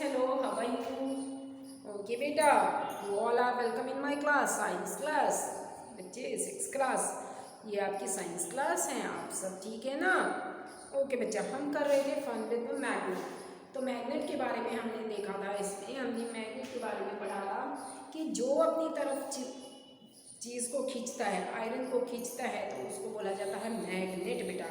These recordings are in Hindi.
hello, how are you? Okay, beta, you all are welcome in my class, science class. बच्चे 6th क्लास, ये आपकी साइंस क्लास है, आप सब ठीक है ना? ओके बच्चा, हम कर रहे थे फन विद मैग्नेट। तो मैग्नेट के बारे में हमने देखा था, इसमें हमने मैग्नेट के बारे में पढ़ा था कि जो अपनी तरफ चीज़ को खींचता है, आयरन को खींचता है, तो उसको बोला जाता है मैग्नेट बेटा।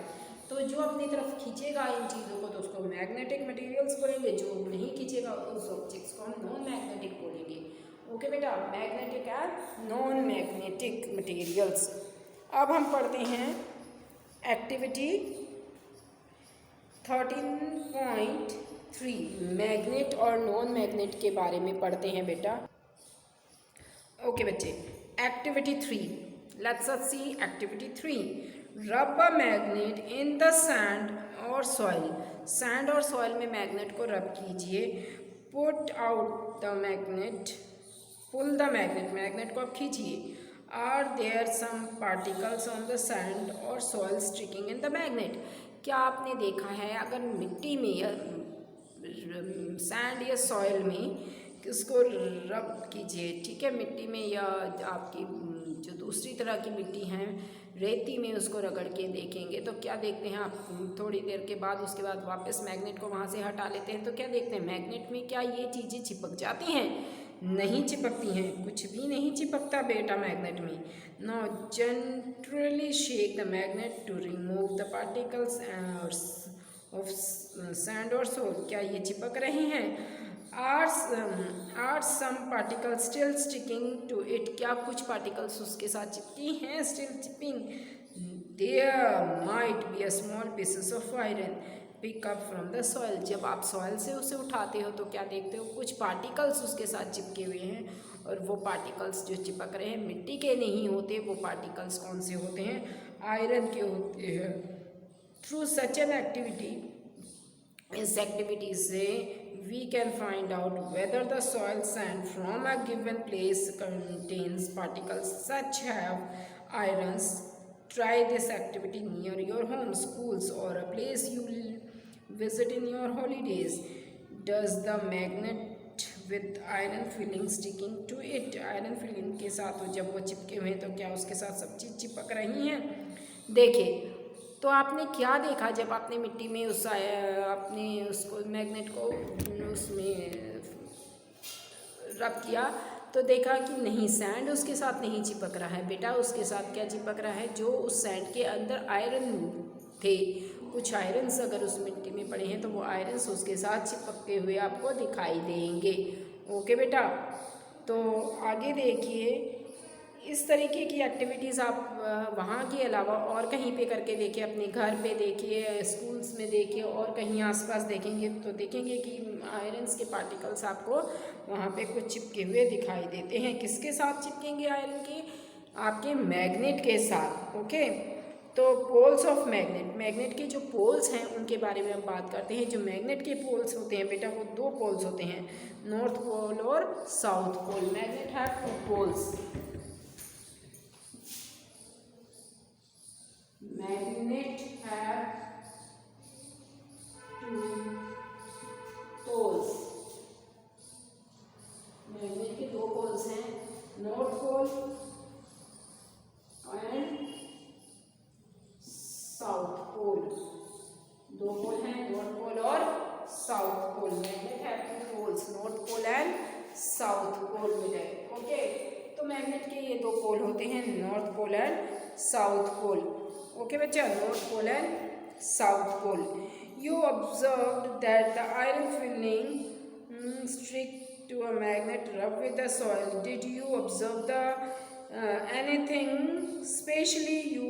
तो जो अपनी तरफ खींचेगा इन चीज़ों को तो उसको मैग्नेटिक मटेरियल्स बोलेंगे, जो नहीं खींचेगा उस ऑब्जेक्ट्स को हम नॉन मैग्नेटिक बोलेंगे। ओके बेटा, magnetic and non magnetic materials. अब हम पढ़ते हैं एक्टिविटी 13.3 मैग्नेट और नॉन मैग्नेट के बारे में पढ़ते हैं बेटा। ओके बच्चे, activity 3, let's us see activity 3। Rub a magnet in the sand और सॉइल। सैंड और सॉइल में मैग्नेट को रब कीजिए। Put out the magnet, pull the magnet, magnet को आप खींचिए। Are there some particles on the sand और soil sticking in the magnet. क्या आपने देखा है अगर मिट्टी में या सैंड या सॉइल में इसको रब कीजिए, ठीक है, मिट्टी में या आपकी जो दूसरी तरह की मिट्टी है रेती में उसको रगड़ के देखेंगे तो क्या देखते हैं आप? थोड़ी देर के बाद उसके बाद वापस मैग्नेट को वहाँ से हटा लेते हैं तो क्या देखते हैं? मैग्नेट में क्या ये चीज़ें चिपक जाती हैं? नहीं चिपकती हैं, कुछ भी नहीं चिपकता बेटा मैग्नेट में। No gently shake the magnet to remove the particles of sand और सोल। क्या ये चिपक रहे हैं? Are some particle still sticking to it. क्या कुछ पार्टिकल्स उसके साथ चिपकी हैं? Still chipping. There might be a small pieces of iron pick up from the soil. जब आप सॉइल से उसे उठाते हो तो क्या देखते हो? कुछ पार्टिकल्स उसके साथ चिपके हुए हैं, और वो पार्टिकल्स जो चिपक रहे हैं मिट्टी के नहीं होते, वो पार्टिकल्स कौन से होते हैं? आयरन के होते हैं। थ्रू सच एन एक्टिविटी, इस एक्टिविटी से we can find out whether the soil sand from a given place contains particles such have irons. Try this activity near your home, schools or a place you visit in your holidays. Does the magnet with iron filling sticking to it? Iron filling के साथ तो जब वो चिपके हुए हैं तो क्या उसके साथ सब चीज़ चिपक रही हैं? देखिए, तो आपने क्या देखा जब आपने मिट्टी में उस आपने उसको मैग्नेट को उसमें रब किया तो देखा कि नहीं, सैंड उसके साथ नहीं चिपक रहा है बेटा। उसके साथ क्या चिपक रहा है? जो उस सैंड के अंदर आयरन थे, कुछ आयरन्स अगर उस मिट्टी में पड़े हैं तो वो आयरन्स उसके साथ चिपकते हुए आपको दिखाई देंगे। ओके बेटा, तो आगे देखिए, इस तरीके की एक्टिविटीज़ आप वहाँ के अलावा और कहीं पे करके देखिए, अपने घर पे देखिए, स्कूल्स में देखिए, और कहीं आसपास देखेंगे तो देखेंगे कि आयरन्स के पार्टिकल्स आपको वहाँ पे कुछ चिपके हुए दिखाई देते हैं। किसके साथ चिपकेंगे आयरन के? आपके मैग्नेट के साथ। ओके, तो पोल्स ऑफ मैग्नेट, मैग्नेट के जो पोल्स हैं उनके बारे में हम बात करते हैं। जो मैग्नेट के पोल्स होते हैं बेटा, वो दो पोल्स होते हैं, नॉर्थ पोल और साउथ पोल। मैग्नेट है two poles. Magnet have two poles। Magnet के दो पोल्स हैं, north pole and south pole. दो पोल हैं, नॉर्थ पोल और साउथ पोल। मैग्नेट है two poles, north pole and south pole मिले। ओके, तो मैग्नेट के ये दो पोल होते हैं, north pole and south pole. Okay बच्चा, north pole and south pole. You observed that the iron filling stick to a magnet rub with the soil. Did you observe the anything specially you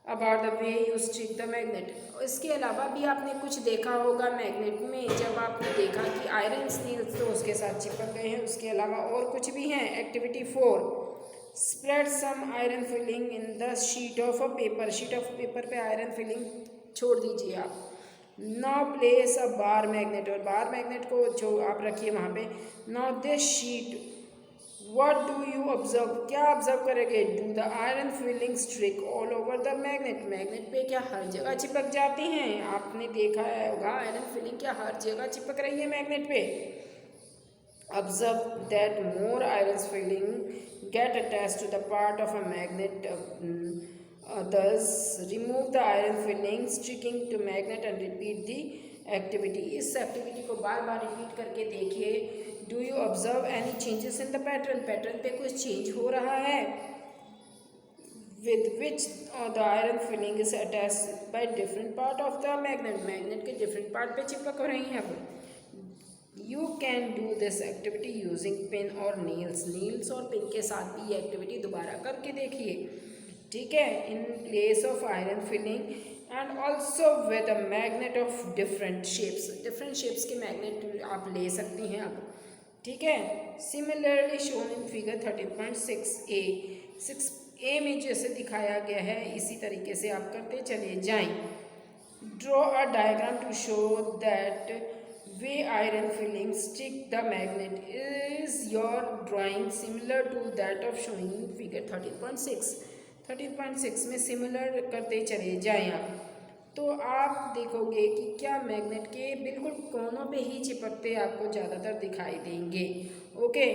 about the way you stick the magnet? इसके अलावा भी आपने कुछ देखा होगा मैग्नेट में, जब आपने देखा कि आयरन नील्स तो उसके साथ चिपक गए हैं, उसके अलावा और कुछ भी हैं। Activity 4, spread some iron filing in the sheet of a paper. Sheet of paper पे आयरन फिलिंग छोड़ दीजिए आप। Now place a bar magnet, और बार मैग्नेट को जो आप रखिए वहाँ पे। Now this sheet What do you observe? क्या ऑब्जर्व करेंगे? Do the iron filings stick all over the magnet? Magnet पे क्या हर जगह चिपक जाती हैं? आपने देखा है होगा आयरन फिलिंग क्या हर जगह चिपक रही है मैग्नेट पे। Observe that more iron filling get attached to the part of a magnet. Thus, remove the iron filling sticking to magnet and repeat the activity. इस एक्टिविटी को बार बार रिपीट करके देखिए। Do you observe any changes in the pattern? Pattern पे कुछ चेंज हो रहा है? with which the iron filling is attached by different part of the magnet. Magnet के डिफरेंट पार्ट पे चिपक रही हैं वो। You can do this activity using pin or nails. Niels और पिन के साथ भी ये एक्टिविटी दोबारा करके देखिए, ठीक है। In place of iron filling and also with a magnet of different shapes के मैग्नेट आप ले सकती हैं अब, ठीक है। Similarly shown in figure 13.6a 6a में जैसे दिखाया गया है इसी तरीके से आप करते चले जाएं। Draw a diagram to show that way iron filing stick the magnet. Is your drawing similar to that of showing in figure 13.6 में सिमिलर करते चले जाएं आप, तो आप देखोगे कि क्या मैग्नेट के बिल्कुल कोनों पे ही चिपकते आपको ज़्यादातर दिखाई देंगे। Okay,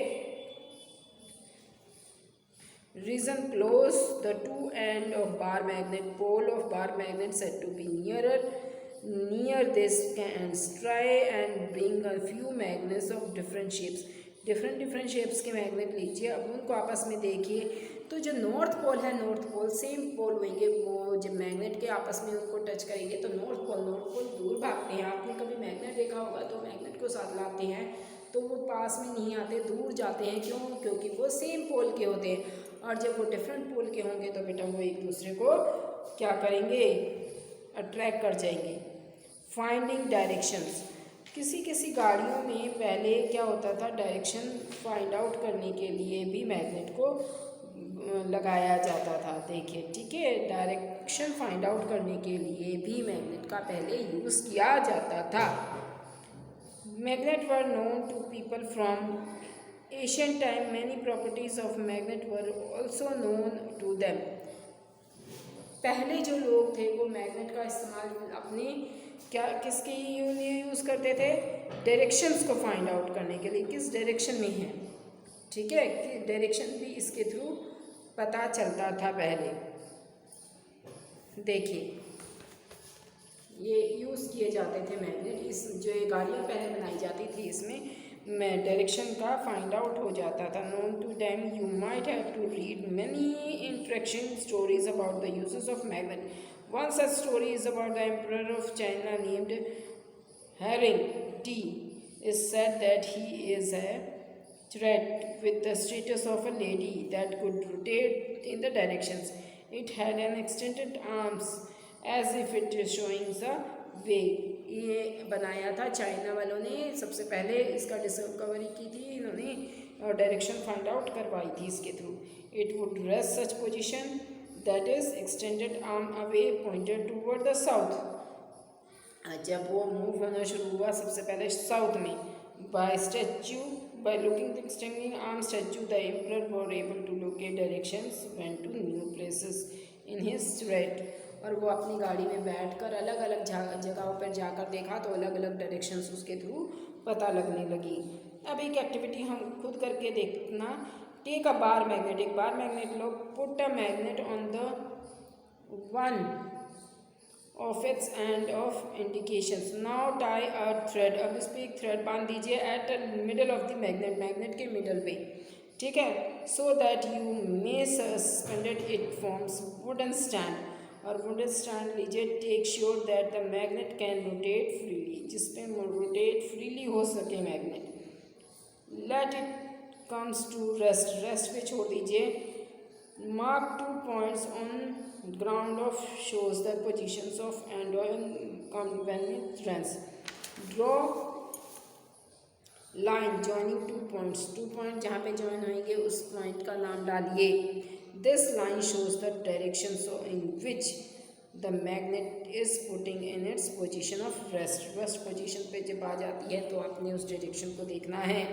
reason close the two end of bar magnet pole of bar magnet set to be near this end try and bring a few magnets of different shapes के मैग्नेट लीजिए। अब उनको आपस में देखिए, तो जो नॉर्थ पोल है, नॉर्थ पोल सेम पोल होंगे, वो जब मैग्नेट के आपस में उनको टच करेंगे तो नॉर्थ पोल दूर भागते हैं। आपने कभी मैग्नेट देखा होगा तो मैग्नेट को साथ लाते हैं तो वो पास में नहीं आते, दूर जाते हैं। क्यों? क्योंकि वो सेम पोल के होते हैं, और जब वो डिफरेंट पोल के होंगे तो बेटा वो एक दूसरे को क्या करेंगे? अट्रैक्ट कर जाएंगे। फाइंडिंग डायरेक्शंस, किसी गाड़ियों में पहले क्या होता था, डायरेक्शन फाइंड आउट करने के लिए भी मैग्नेट को लगाया जाता था। देखिए, ठीक है, डायरेक्शन फाइंड आउट करने के लिए भी मैग्नेट का पहले यूज़ किया जाता था। Magnet were known to people from Asian time. Many properties of magnet were also known to them. पहले जो लोग थे वो मैग्नेट का इस्तेमाल अपने किसके लिए यूज़ करते थे? डायरेक्शंस को फाइंड आउट करने के लिए, किस डायरेक्शन में है, ठीक है, कि डायरेक्शन भी इसके थ्रू पता चलता था पहले। देखिए, ये यूज़ किए जाते थे मैग्नेट। इस जो ये गाड़ियाँ पहले बनाई जाती थी इसमें में डायरेक्शन का फाइंड आउट हो जाता था। Known to them you might have to read many interaction stories about the uses of magnet. One such story is about the emperor of China named Hering Ti. Is said that he is a thread with the status of a lady that could rotate in the directions. It had an extended arms as if it is showing the way. ये बनाया था चाइना वालों ने, सबसे पहले इसका डिस्कवरी की थी इन्होंने और डायरेक्शन फाइंड आउट करवाई थी इसके through. It would rest such position that is extended arm away pointed toward the south. जब वो मूव होना शुरू हुआ सबसे पहले साउथ में, by statue by looking the extending arm statue the emperor were able to locate directions went to new places in his thread। और वो अपनी गाड़ी में बैठकर अलग अलग जगहों पर जाकर देखा तो अलग अलग डायरेक्शंस उसके थ्रू पता लगने लगी। अब एक एक्टिविटी हम खुद करके देखना। टेक अ बार मैग्नेट, एक bar magnet low, put a magnet on the one of its end of indications. Now tie a thread। अब इस पे एक थ्रेड बांध दीजिए at the middle of the magnet, magnet के मिडल पे, ठीक है। so that you may suspended it forms wooden stand, और wooden stand लीजिए। take sure that the magnet can rotate freely, जिस पे rotate freely हो सके magnet. let it comes to rest पे छोड़ दीजिए। mark 2 points on ground of shows the positions of and when it runs। draw line joining 2 points, 2 point जहाँ पे join होंगे उस point का नाम डालिए। this line shows the direction so in which the magnet is putting in its position of rest। position पे जब आ जाती है तो आपने उस direction को देखना है।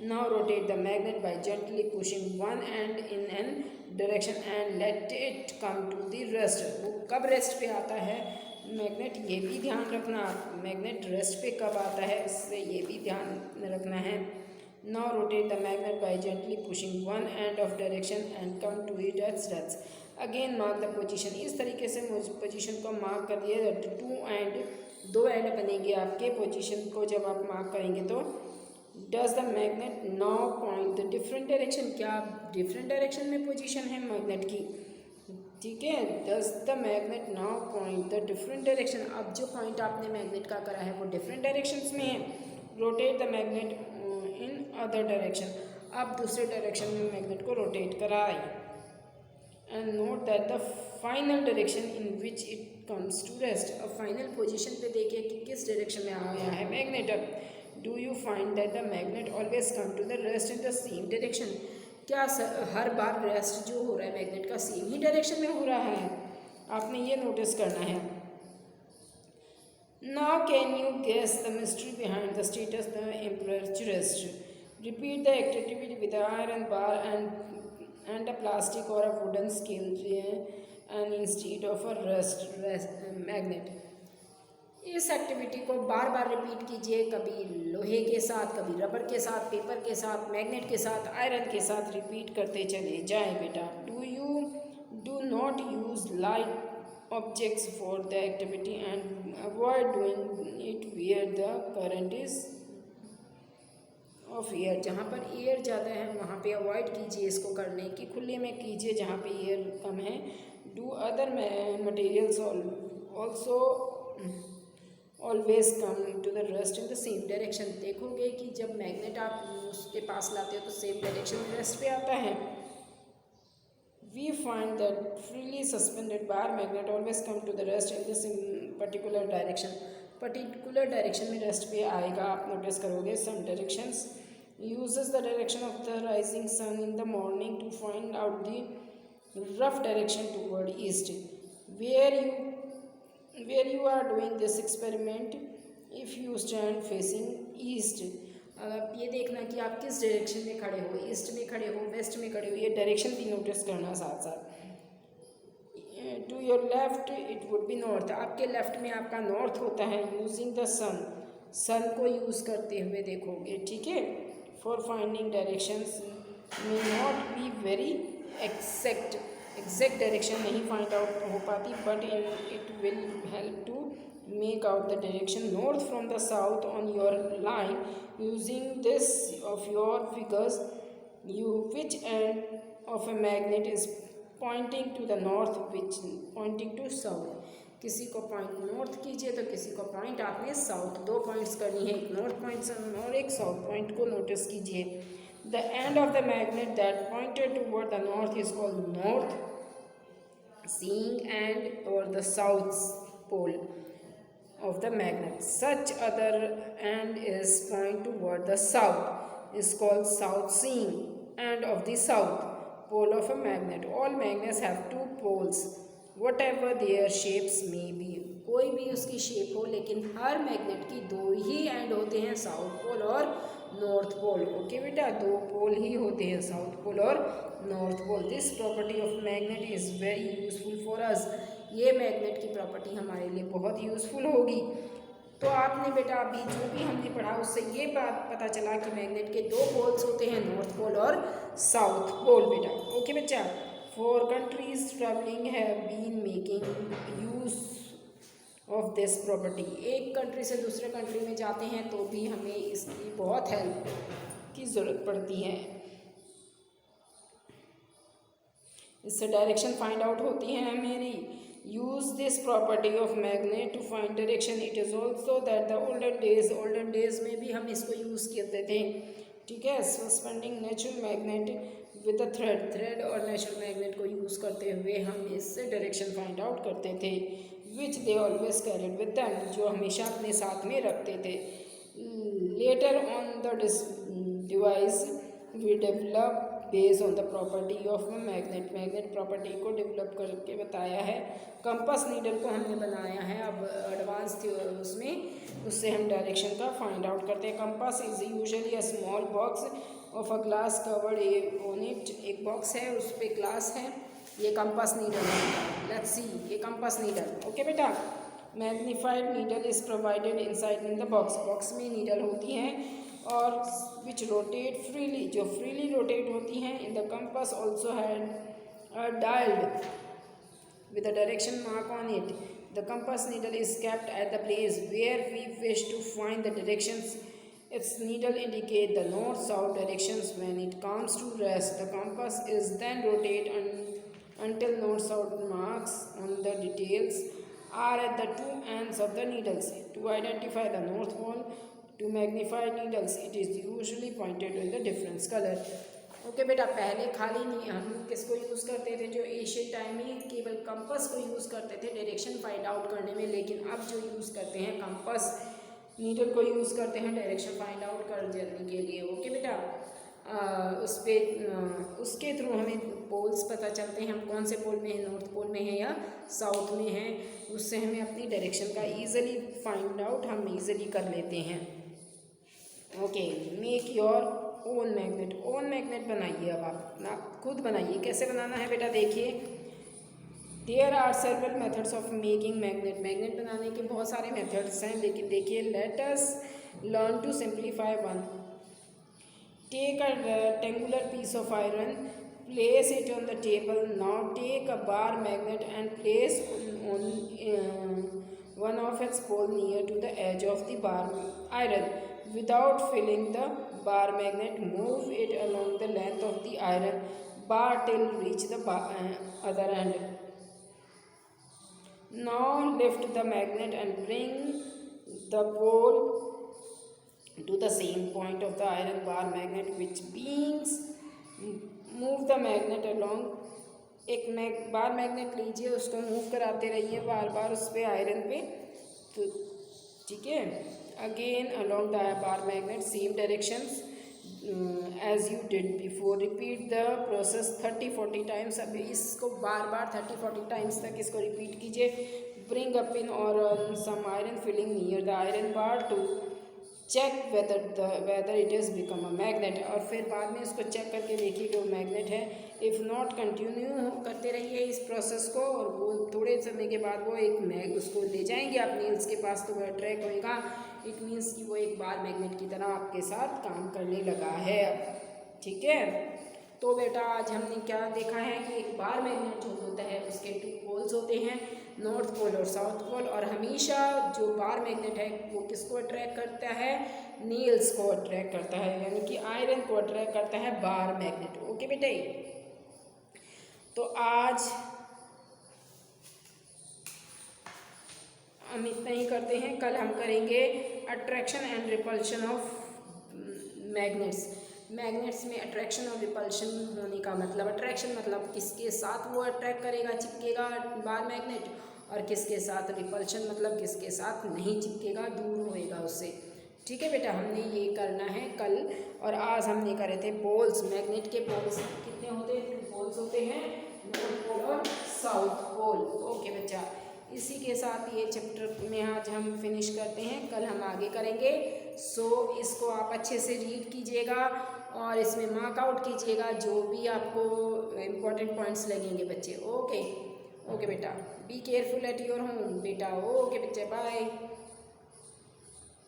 Now rotate the magnet by gently pushing one end in an direction and let it come to the rest. वो कब रेस्ट पे आता है मैग्नेट, ये भी ध्यान रखना। मैग्नेट रेस्ट पे कब आता है, इससे ये भी ध्यान रखना है। Now rotate the magnet by gently pushing one end of direction and come to it at rest. Again mark the position. इस तरीके से पोजीशन को मार्क कर दिए। दो एंड बनेंगे आपके पोजीशन को जब आप मार्क करेंगे तो। Does the magnet now point the different direction, क्या डिफरेंट डायरेक्शन में पोजीशन है मैग्नेट की, ठीक है। Does the magnet now point the different direction, अब जो पॉइंट आपने मैग्नेट का करा है वो डिफरेंट डायरेक्शंस में है। Rotate the magnet in other direction, अब दूसरे डायरेक्शन में मैग्नेट को रोटेट कराए। And note that the final direction in which it comes to rest, अब फाइनल पोजीशन पे देखिए कि किस डायरेक्शन में आया है मैग्नेट। अब do you find that the magnet always come to the rest in the same direction, क्या हर बार रेस्ट जो हो रहा है मैग्नेट का सेम ही डायरेक्शन में हो रहा है, आपने ये नोटिस करना है। Now can you guess the mystery behind the status the emperor rest? Repeat the activity with the iron bar and a plastic or a wooden scale and instead of a rest magnet. इस एक्टिविटी को बार बार रिपीट कीजिए, कभी लोहे के साथ, कभी रबर के साथ, पेपर के साथ, मैग्नेट के साथ, आयरन के साथ रिपीट करते चले जाएं बेटा। Do not use light objects for the activity and avoid doing it where the current is of air, जहाँ पर एयर ज़्यादा है वहाँ पे अवॉइड कीजिए इसको करने की, खुले में कीजिए जहाँ पे एयर कम है। Do other materials also always come to the rest in the same direction, देखोगे कि जब मैग्नेट आप उसके पास लाते हो तो सेम डायरेक्शन में रेस्ट पे आता है। We find that freely suspended bar magnet always come to the rest in this particular direction, particular direction में रेस्ट पे आएगा, आप नोटिस करोगे। Some directions uses the direction of the rising sun in the morning to find out the rough direction toward east. Where you are doing this experiment, if you stand facing east, अब ये देखना कि आप किस डायरेक्शन में खड़े हो, ईस्ट में खड़े हो, वेस्ट में खड़े हो, ये डायरेक्शन भी नोटिस करना साथ साथ। To your left it would be north, आपके लेफ्ट में आपका नॉर्थ होता है। यूजिंग द सन, सन को यूज़ करते हुए देखोगे, ठीक है। For finding directions may not be very exact direction नहीं फाइंड आउट हो पाती, but it will help to make out the direction north from the south on your line. Using this of your figures which end of a magnet is pointing to the north, which pointing to south. किसी को पॉइंट नॉर्थ कीजिए तो किसी को पॉइंट आपने साउथ, दो पॉइंट्स करनी है, एक नॉर्थ पॉइंट और एक साउथ पॉइंट को नोटिस कीजिए। The end of the magnet that pointed toward the north is called north seeing end और the south pole of the magnet. Such other end is point toward the south is called south seeing end of the south pole of a magnet. All magnets have two poles whatever their shapes may be. कोई भी उसकी शेप हो लेकिन हर मैग्नेट की दो ही एंड होते हैं, साउथ पोल और नॉर्थ पोल। ओके बेटा, दो पोल ही होते हैं, साउथ पोल और north pole. This property of magnet is very useful for us, ये मैग्नेट की प्रॉपर्टी हमारे लिए बहुत यूज़फुल होगी। तो आपने बेटा अभी जो भी हमने पढ़ा उससे ये बात पता चला कि मैग्नेट के दो पोल्स होते हैं, नॉर्थ पोल और साउथ पोल बेटा। ओके बच्चा, for countries travelling have been making use of this property, एक कंट्री से दूसरे कंट्री में जाते हैं तो भी हमें इसकी बहुत हेल्प की ज़रूरत पड़ती है, इससे डायरेक्शन फाइंड आउट होती है मेरी। Use this property of magnet to find direction. It is also that the olden days में भी हम इसको यूज़ करते थे, ठीक है। Suspending natural magnet with the thread और नेचुरल मैग्नेट को यूज़ करते हुए हम इससे डायरेक्शन फाइंड आउट करते थे, which they always carried with them, जो हमेशा अपने साथ में रखते थे। Later on the device we develop based on the property of magnet, magnet property को डेवलप करके बताया है। कंपास नीडल को हमने बनाया है अब एडवांस उसमें, उससे हम डायरेक्शन का फाइंड आउट करते हैं। Compass is usually a small box of a glass covered on it, एक बॉक्स है उस पर ग्लास है, ये कंपास नीडल है। लेट्स सी, ये कंपास नीडल। ओके बेटा, magnified needle is provided inside in the box, box में नीडल होती हैं और विच रोटेट फ्रीली, जो फ्रीली रोटेट होती हैं। In the compass also had dialled with a direction mark on it. The compass needle is kept at the place where we wish to find the directions. Its needle indicate the north-south directions. When it comes to rest, the compass is then rotated until north-south marks on the details are at the two ends of the needles. To identify the north pole, to magnify needles, it is usually pointed in the different color. Okay बेटा, पहले खाली नहीं हम किसको यूज़ करते थे, जो एशियन टाइम में केवल कंपास को यूज़ करते थे डायरेक्शन फाइंड आउट करने में, लेकिन अब जो यूज़ करते हैं कंपास नीडल को यूज़ करते हैं डायरेक्शन फाइंड आउट करने के लिए। ओके बेटा, उस पर उसके थ्रू हमें पोल्स पता चलते हैं, हम कौन से पोल में हैं, नॉर्थ पोल में है या साउथ में हैं, उससे हमें अपनी डायरेक्शन का ईज़िली फाइंड आउट हम ईज़िली कर लेते हैं। Okay, make your own magnet, own magnet बनाइए। अब आप अपना खुद बनाइए। कैसे बनाना है बेटा, देखिए, there are several methods of making magnet, magnet बनाने के बहुत सारे मेथड्स हैं, लेकिन देखिए let us learn to simplify one. Take a rectangular piece of iron, place it on the table, now take a bar magnet and place on one of its pole near to the edge of the bar iron. Without filling the bar magnet, move it along the length of the iron bar till reach the other end. Now lift the magnet and bring the pole to the same point of the iron bar magnet, which beings move the magnet along. एक बार मैग्नेट लीजिए, उसको मूव कराते रहिए बार बार उस पर आयरन पे, तो ठीक है। Again along the bar magnet same directions as you did before, repeat the process 30-40 times. अब इसको बार बार 30-40 टाइम्स तक इसको रिपीट कीजिए। ब्रिंग अ पिन और some iron filing near the iron bar to check whether it is become a magnet, और फिर बाद में इसको चेक करके देखिए कि वो मैग्नेट है। इफ़ नॉट, कंटिन्यू करते रहिए इस प्रोसेस को, और वो थोड़े समय के बाद वो एक उसको ले जाएंगे आप नील्स के पास, तो वो अट्रैक्ट होएगा। इट मीन्स कि वो एक बार मैग्नेट की तरह आपके साथ काम करने लगा है अब, ठीक है। तो बेटा आज हमने क्या देखा है कि एक बार मैग्नेट जो होता है उसके 2 पोल्स होते हैं, नॉर्थ पोल और साउथ पोल, और हमेशा जो बार मैग्नेट है वो किसको अट्रैक्ट करता है, नील्स को अट्रैक्ट करता है, यानी कि आयरन को अट्रैक्ट करता है बार मैग्नेट। ओके बेटे, तो आज हम इतना ही करते हैं, कल हम करेंगे attraction and repulsion of magnets. Magnets में अट्रैक्शन और रिपल्शन होने का मतलब, अट्रैक्शन मतलब किसके साथ वो अट्रैक्ट करेगा, चिपकेगा बार मैग्नेट, और किसके साथ रिपल्शन मतलब किसके साथ नहीं चिपकेगा, दूर होएगा उससे। ठीक है बेटा, हमने ये करना है कल, और आज हमने करे थे पोल्स। मैग्नेट के पोल्स कितने होते हैं, 2 पोल्स होते हैं, नॉर्थ पोल और साउथ पोल। ओके बच्चा, इसी के साथ ये चैप्टर में आज हम फिनिश करते हैं, कल हम आगे करेंगे। सो इसको आप अच्छे से रीड कीजिएगा और इसमें मार्क आउट कीजिएगा जो भी आपको इम्पोर्टेंट पॉइंट्स लगेंगे बच्चे। ओके ओके बेटा, be careful at your home बेटा। ओके बच्चे, बाय।